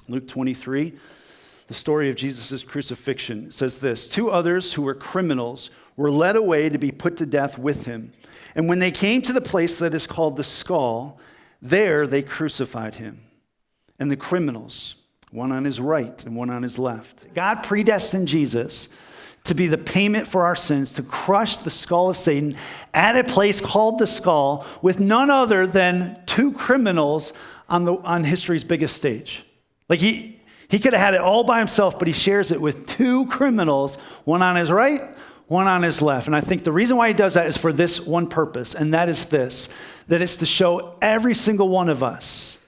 Luke 23, the story of Jesus' crucifixion, says this: 2 others who were criminals were led away to be put to death with him. And when they came to the place that is called the Skull, there they crucified him. And the criminals, one on his right and one on his left. God predestined Jesus to be the payment for our sins, to crush the skull of Satan at a place called the Skull with none other than 2 criminals on history's biggest stage. Like he could have had it all by himself, but he shares it with 2 criminals, one on his right, one on his left. And I think the reason why he does that is for this one purpose, and that is this, that it's to show every single one of us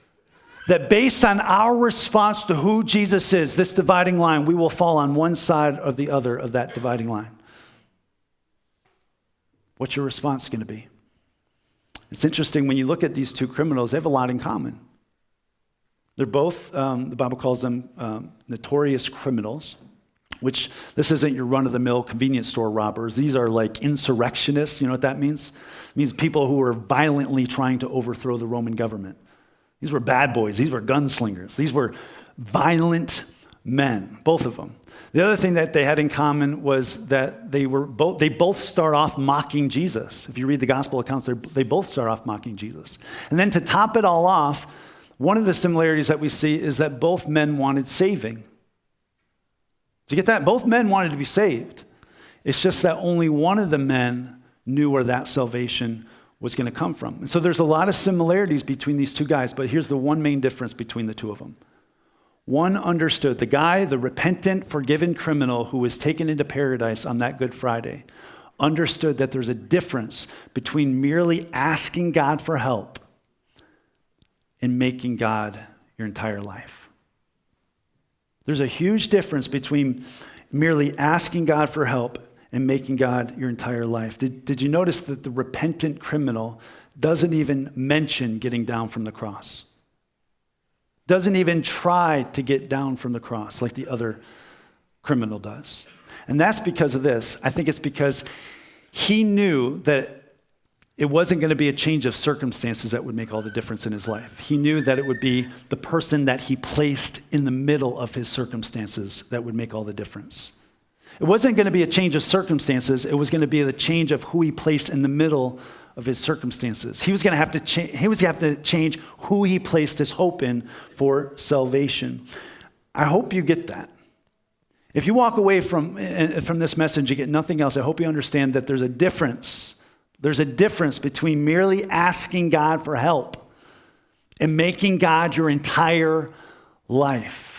that based on our response to who Jesus is, this dividing line, we will fall on one side or the other of that dividing line. What's your response going to be? It's interesting when you look at these 2 criminals, they have a lot in common. They're both, the Bible calls them notorious criminals, which this isn't your run-of-the-mill convenience store robbers. These are like insurrectionists. You know what that means? It means people who are violently trying to overthrow the Roman government. These were bad boys. These were gunslingers. These were violent men, both of them. The other thing that they had in common was that they both start off mocking Jesus. If you read the gospel accounts, they both start off mocking Jesus. And then to top it all off, one of the similarities that we see is that both men wanted saving. Did you get that? Both men wanted to be saved. It's just that only one of the men knew where that salvation was going to come from. And so there's a lot of similarities between these 2 guys, but here's the one main difference between the 2 of them. One understood, the guy, the repentant, forgiven criminal who was taken into paradise on that Good Friday, understood that there's a difference between merely asking God for help and making God your entire life. There's a huge difference between merely asking God for help and making God your entire life. Did you notice that the repentant criminal doesn't even mention getting down from the cross? Doesn't even try to get down from the cross like the other criminal does. And that's because of this. I think it's because he knew that it wasn't going to be a change of circumstances that would make all the difference in his life. He knew that it would be the person that he placed in the middle of his circumstances that would make all the difference. It wasn't going to be a change of circumstances. It was going to be the change of who he placed in the middle of his circumstances. He was going to have to change who he placed his hope in for salvation. I hope you get that. If you walk away from this message, you get nothing else. I hope you understand that there's a difference. There's a difference between merely asking God for help and making God your entire life.